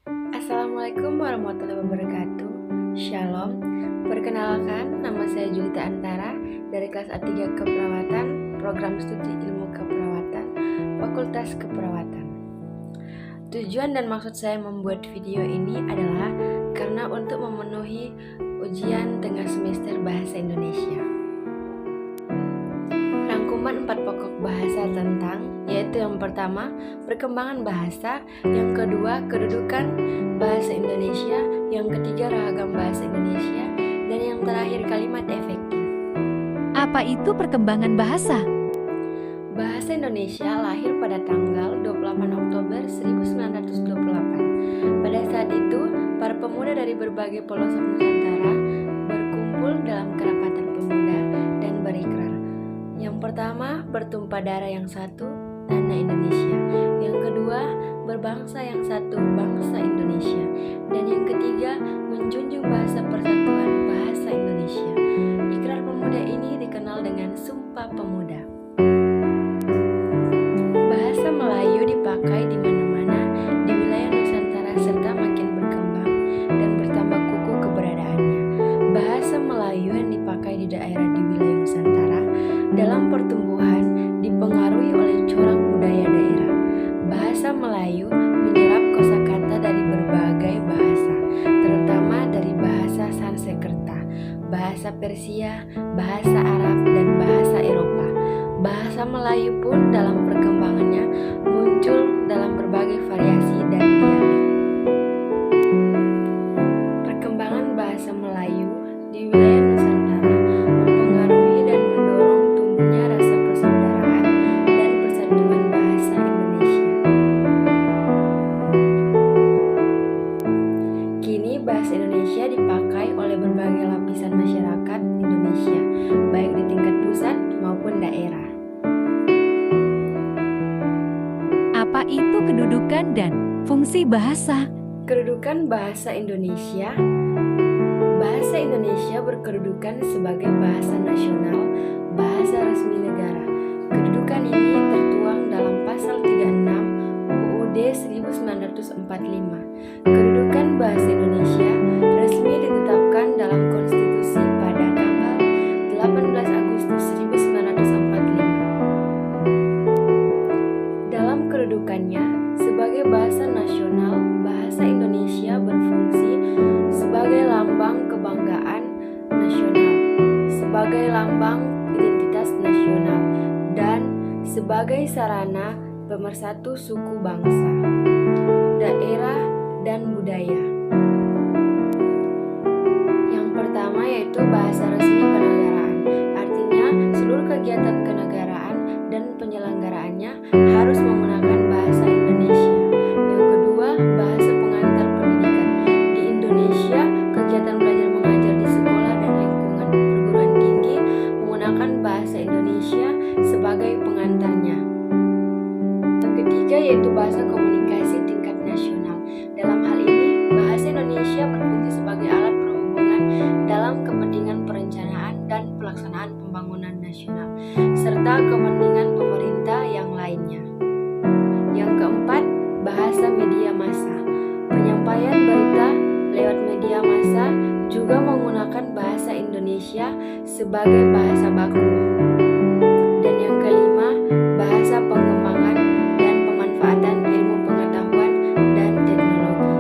Assalamualaikum warahmatullahi wabarakatuh. Shalom. Perkenalkan, nama saya Julita Antara dari kelas A3 Keperawatan, Program Studi Ilmu Keperawatan, Fakultas Keperawatan. Tujuan dan maksud saya membuat video ini adalah karena untuk memenuhi ujian tengah semester Bahasa Indonesia. Rangkuman 4 pokok bahasa tentang, yaitu yang pertama, perkembangan bahasa, yang kedua, kedudukan bahasa Indonesia, yang ketiga, ragam bahasa Indonesia, dan yang terakhir, kalimat efektif. Apa itu perkembangan bahasa? Bahasa Indonesia lahir pada tanggal 28 Oktober 1928. Pada saat itu, para pemuda dari berbagai pelosok Nusantara berkumpul dalam kerapatan pemuda dan berikrar. Yang pertama, bertumpah darah yang satu, tanah Indonesia. Yang kedua, berbangsa yang satu, bangsa Indonesia. Dan yang ketiga, menjunjung bahasa persatuan bahasa Indonesia. Ikrar pemuda ini dikenal dengan Sumpah Pemuda. Bahasa Melayu dipakai di mana-mana di wilayah Nusantara serta makin berkembang dan bertambah kukuh keberadaannya. Bahasa Melayu yang dipakai di daerah di wilayah Nusantara dalam pertumbuhan dipengaruhi oleh corak budaya daerah. Bahasa Melayu menyerap kosakata dari berbagai bahasa, terutama dari bahasa Sanskerta, bahasa Persia, bahasa Arab, dan bahasa Eropa. Bahasa Melayu pun dalam perkembangannya muncul dalam berbagai variasi dan dialek. Perkembangan bahasa Melayu di wilayah Nusantara mempengaruhi dan mendorong tumbuhnya rasa persaudaraan dan persatuan bahasa Indonesia. Kini bahasa Indonesia dipakai oleh berbagai lapisan masyarakat Indonesia, baik di tingkat pusat maupun daerah. Apa itu kedudukan dan fungsi bahasa? Kedudukan bahasa Indonesia. Bahasa Indonesia berkedudukan sebagai bahasa nasional, bahasa resmi negara. Kedudukan ini tertuang dalam pasal 36 UUD 1945. Kedudukan bahasa Indonesia resmi ditetapkan dalam konstitusi pada tanggal 18 Agustus 1945. Dalam kedudukannya sebagai bahasa nasional, bahasa Indonesia berfungsi sebagai lambang kebanggaan nasional, sebagai lambang identitas nasional, dan sebagai sarana pemersatu suku bangsa, daerah, dan budaya. Yang pertama yaitu bahasa resmi kenegaraan. Artinya, seluruh kegiatan kenegaraan dan penyelenggaraannya harus menggunakan bahasa Indonesia. Yang kedua, bahasa pengantar pendidikan. Di Indonesia, kegiatan belajar mengajar di sekolah dan lingkungan perguruan tinggi menggunakan bahasa Indonesia sebagai pengantarnya. Yang ketiga yaitu bahasa komunikasi tingkat nasional. Dalam hal ini, bahasa Indonesia berfungsi sebagai alat perhubungan dalam kepentingan perencanaan dan pelaksanaan pembangunan nasional, serta kepentingan pemerintah yang lainnya. Yang keempat, bahasa media massa. Penyampaian berita lewat media massa juga menggunakan bahasa Indonesia sebagai bahasa baku. Dan yang kelima, bahasa pengembangan dan pemanfaatan ilmu pengetahuan dan teknologi.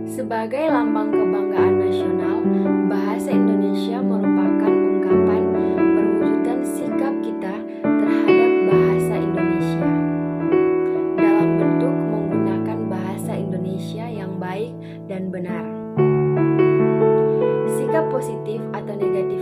Sebagai lambang kebanggaan nasional, bahasa Indonesia merupakan ungkapan perwujudan sikap kita terhadap bahasa Indonesia dalam bentuk menggunakan bahasa Indonesia yang baik dan benar. Sikap positif atau negatif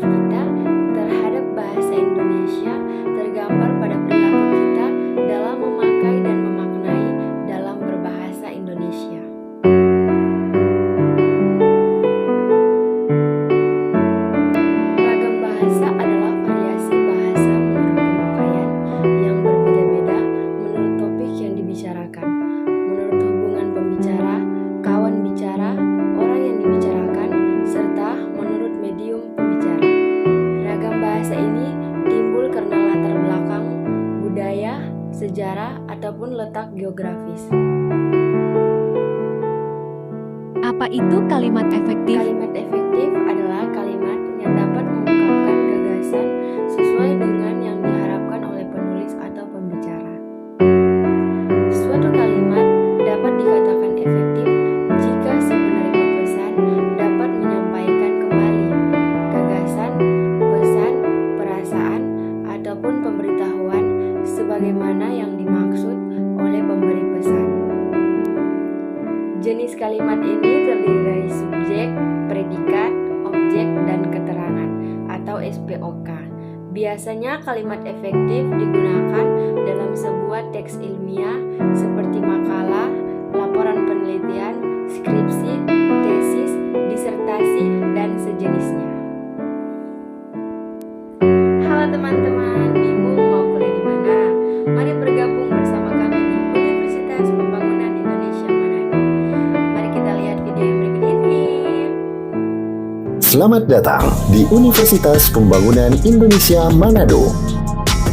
ataupun letak geografis. Apa itu kalimat efektif? Kalimat efektif adalah kalimat yang dapat mengungkapkan gagasan sesuai dengan yang diharapkan oleh penulis atau pembicara. Suatu kalimat dapat dikatakan efektif jika si penerima pesan dapat menyampaikan kembali gagasan, pesan, perasaan, ataupun pemberitahuan sebagaimana yang dimaksud oleh pemberi pesan. Jenis kalimat ini terdiri dari subjek, predikat, objek, dan keterangan atau SPOK. Biasanya kalimat efektif digunakan dalam sebuah teks ilmiah seperti makalah, laporan penelitian, skripsi, tesis, disertasi, dan sejenisnya. Halo teman-teman, bingung mau kuliah di mana? Mari bergabung bersama kami di Universitas Pembangunan Indonesia Manado. Mari kita lihat video yang berikut ini. Selamat datang di Universitas Pembangunan Indonesia Manado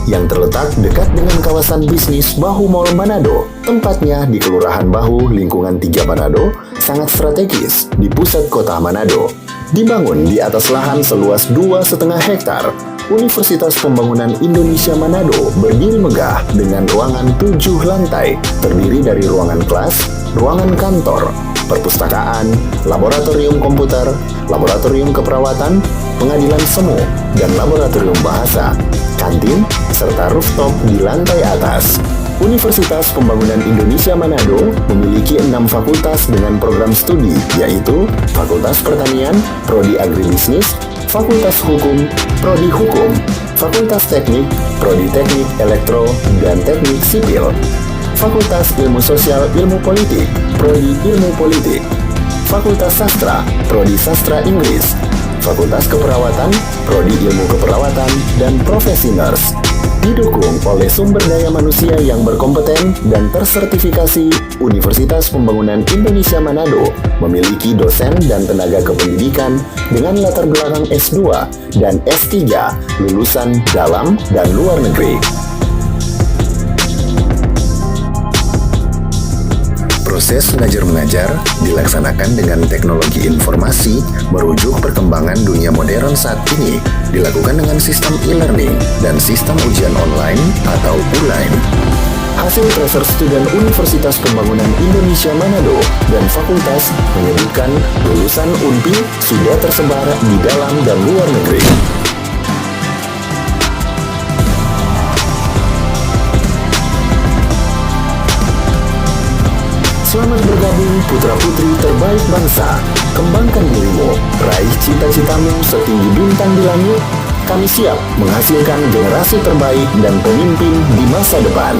yang terletak dekat dengan kawasan bisnis Bahu Mall Manado. Tempatnya di Kelurahan Bahu, lingkungan 3 Manado, sangat strategis di pusat kota Manado. Dibangun di atas lahan seluas 2,5 hektar, Universitas Pembangunan Indonesia Manado berdiri megah dengan ruangan 7 lantai, terdiri dari ruangan kelas, ruangan kantor, perpustakaan, laboratorium komputer, laboratorium keperawatan, pengadilan semu, dan laboratorium bahasa, kantin, serta rooftop di lantai atas. Universitas Pembangunan Indonesia Manado memiliki 6 fakultas dengan program studi, yaitu Fakultas Pertanian, Prodi Agribisnis, Fakultas Hukum, Prodi Hukum, Fakultas Teknik, Prodi Teknik Elektro dan Teknik Sipil, Fakultas Ilmu Sosial Ilmu Politik, Prodi Ilmu Politik, Fakultas Sastra, Prodi Sastra Inggris, Fakultas Keperawatan, Prodi Ilmu Keperawatan, dan Profesi Nurse. Didukung oleh sumber daya manusia yang berkompeten dan tersertifikasi, Universitas Pembangunan Indonesia Manado memiliki dosen dan tenaga kependidikan dengan latar belakang S2 dan S3 lulusan dalam dan luar negeri. Proses belajar-mengajar dilaksanakan dengan teknologi informasi merujuk perkembangan dunia modern saat ini, dilakukan dengan sistem e-learning dan sistem ujian online atau ULAIN. Hasil tracer student Universitas Pembangunan Indonesia Manado dan fakultas menyebutkan lulusan UNPI sudah tersebar di dalam dan luar negeri. Selamat bergabung putra-putri terbaik bangsa. Kembangkan dirimu, raih cita-citamu setinggi bintang di langit. Kami siap menghasilkan generasi terbaik dan pemimpin di masa depan.